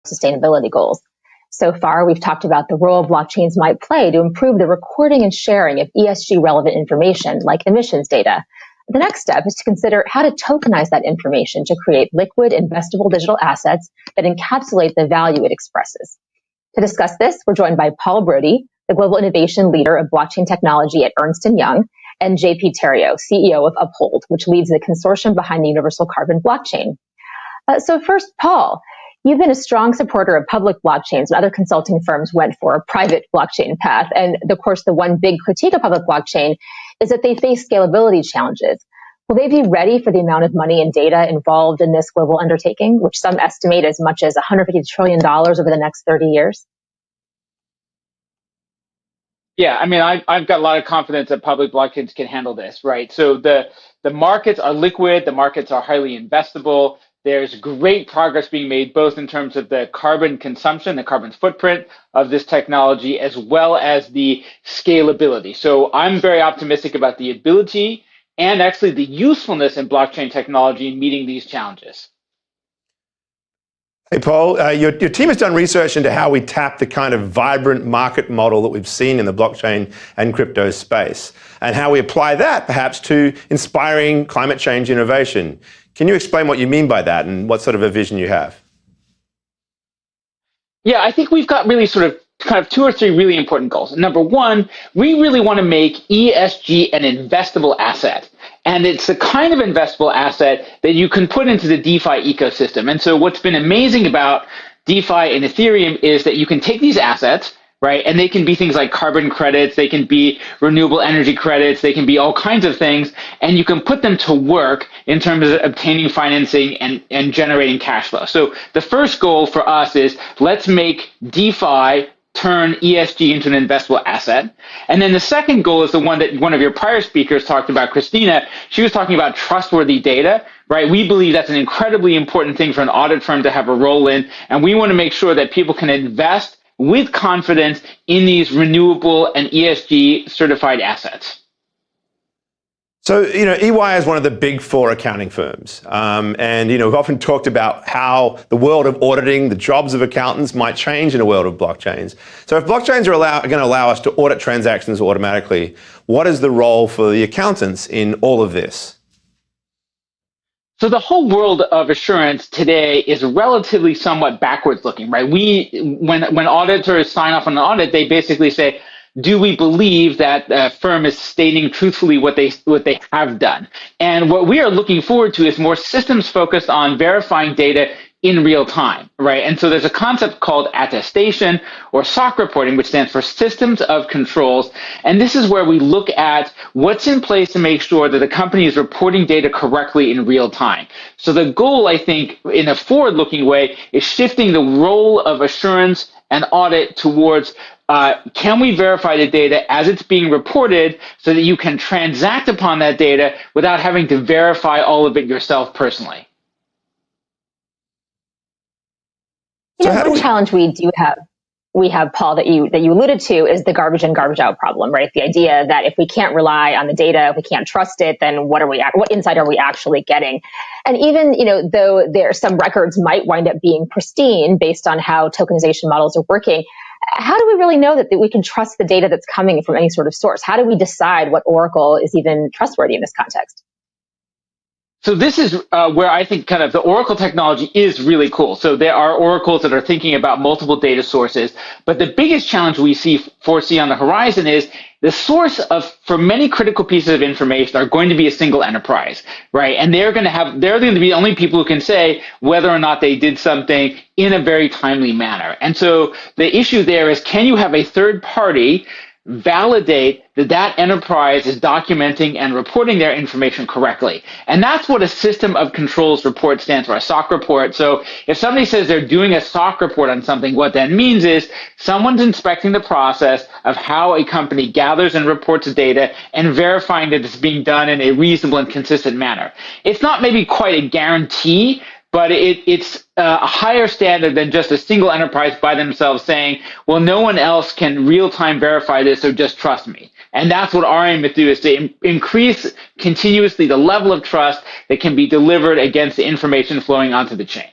sustainability goals. So far, we've talked about the role blockchains might play to improve the recording and sharing of ESG relevant information like emissions data. The next step is to consider how to tokenize that information to create liquid, investable digital assets that encapsulate the value it expresses. To discuss this, we're joined by Paul Brody, the Global Innovation Leader of Blockchain Technology at Ernst & Young, and JP Terrio, CEO of Uphold, which leads the consortium behind the Universal Carbon Blockchain. So first, Paul, you've been a strong supporter of public blockchains, and other consulting firms went for a private blockchain path. And of course, the one big critique of public blockchain is that they face scalability challenges. Will they be ready for the amount of money and data involved in this global undertaking, which some estimate as much as $150 trillion over the next 30 years? Yeah, I mean, I've got a lot of confidence that public blockchains can handle this, right? So the markets are liquid, the markets are highly investable. There's great progress being made both in terms of the carbon consumption, the carbon footprint of this technology, as well as the scalability. So I'm very optimistic about the ability and actually the usefulness in blockchain technology in meeting these challenges. Hey, Paul, your team has done research into how we tap the kind of vibrant market model that we've seen in the blockchain and crypto space, and how we apply that perhaps to inspiring climate change innovation. Can you explain what you mean by that and what sort of a vision you have? Yeah, I think we've got really sort of kind of two or three really important goals. Number one, we really want to make ESG an investable asset. And it's the kind of investable asset that you can put into the DeFi ecosystem. And so what's been amazing about DeFi and Ethereum is that you can take these assets, right? And they can be things like carbon credits, they can be renewable energy credits, they can be all kinds of things, and you can put them to work in terms of obtaining financing and generating cash flow. So the first goal for us is let's make DeFi turn ESG into an investable asset. And then the second goal is the one that one of your prior speakers talked about, Christina. She was talking about trustworthy data, right? We believe that's an incredibly important thing for an audit firm to have a role in. And we want to make sure that people can invest with confidence in these renewable and ESG certified assets. So, EY is one of the big four accounting firms. And, we've often talked about how the world of auditing, the jobs of accountants might change in a world of blockchains. So if blockchains are going to allow us to audit transactions automatically, what is the role for the accountants in all of this? So the whole world of assurance today is relatively somewhat backwards looking, right? When auditors sign off on an audit, they basically say, do we believe that a firm is stating truthfully what they have done? And what we are looking forward to is more systems focused on verifying data in real time, right? And so there's a concept called attestation or SOC reporting, which stands for Systems of Controls. And this is where we look at what's in place to make sure that the company is reporting data correctly in real time. So the goal, I think, in a forward-looking way, is shifting the role of assurance and audit towards can we verify the data as it's being reported so that you can transact upon that data without having to verify all of it yourself personally? One challenge we have, Paul, that you alluded to is the garbage in, garbage out problem, right? The idea that if we can't rely on the data, if we can't trust it, then what insight are we actually getting? And even, though some records might wind up being pristine based on how tokenization models are working, how do we really know that we can trust the data that's coming from any sort of source? How do we decide what Oracle is even trustworthy in this context? So this is where I think kind of the Oracle technology is really cool. So there are oracles that are thinking about multiple data sources, but the biggest challenge we foresee on the horizon is the source for many critical pieces of information are going to be a single enterprise, right? And they're going to be the only people who can say whether or not they did something in a very timely manner. And so the issue there is, can you have a third party validate that enterprise is documenting and reporting their information correctly? And that's what a system of controls report stands for, a SOC report. So if somebody says they're doing a SOC report on something, what that means is someone's inspecting the process of how a company gathers and reports data and verifying that it's being done in a reasonable and consistent manner. It's not maybe quite a guarantee, but it's a higher standard than just a single enterprise by themselves saying, well, no one else can real-time verify this, so just trust me. And that's what our aim is to do, is to increase continuously the level of trust that can be delivered against the information flowing onto the chain.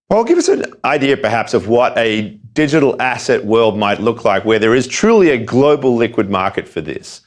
Paul, give us an idea perhaps of what a digital asset world might look like where there is truly a global liquid market for this.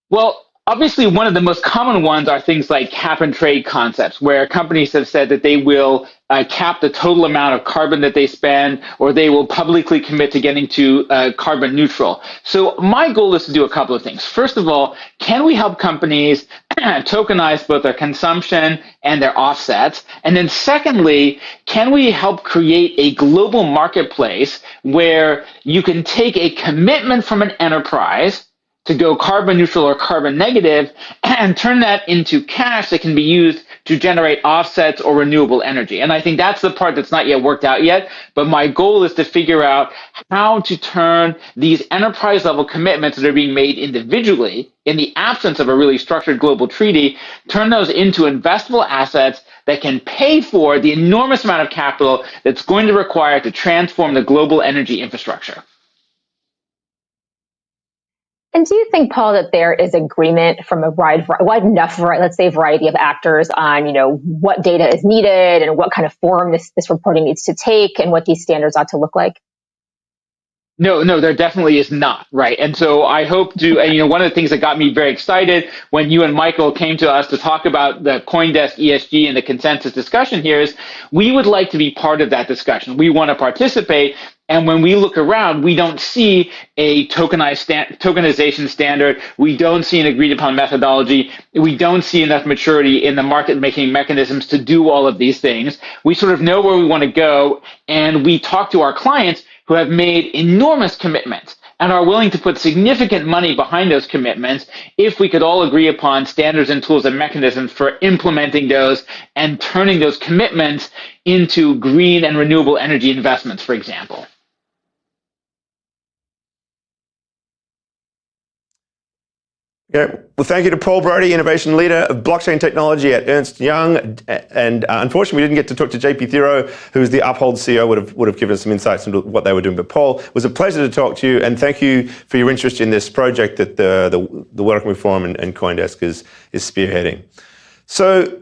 Well, obviously, one of the most common ones are things like cap and trade concepts, where companies have said that they will cap the total amount of carbon that they spend, or they will publicly commit to getting to carbon neutral. So my goal is to do a couple of things. First of all, can we help companies tokenize both their consumption and their offsets? And then secondly, can we help create a global marketplace where you can take a commitment from an enterprise to go carbon neutral or carbon negative and turn that into cash that can be used to generate offsets or renewable energy. And I think that's the part that's not yet worked out yet. But my goal is to figure out how to turn these enterprise level commitments that are being made individually in the absence of a really structured global treaty, turn those into investable assets that can pay for the enormous amount of capital that's going to require to transform the global energy infrastructure. And do you think, Paul, that there is agreement from a wide enough, let's say, variety of actors on, what data is needed and what kind of form this reporting needs to take and what these standards ought to look like? No, there definitely is not, right? And so I hope to, and one of the things that got me very excited when you and Michael came to us to talk about the CoinDesk ESG and the consensus discussion here is we would like to be part of that discussion. We want to participate. And when we look around, we don't see a tokenization standard. We don't see an agreed upon methodology. We don't see enough maturity in the market making mechanisms to do all of these things. We sort of know where we want to go, and we talk to our clients who have made enormous commitments and are willing to put significant money behind those commitments if we could all agree upon standards and tools and mechanisms for implementing those and turning those commitments into green and renewable energy investments, for example. Yeah. Well, thank you to Paul Brody, Innovation Leader of Blockchain Technology at Ernst Young. And unfortunately, we didn't get to talk to JP Thero, who's the Uphold CEO, would have given us some insights into what they were doing. But Paul, it was a pleasure to talk to you. And thank you for your interest in this project that the World Economic Forum and CoinDesk is spearheading. So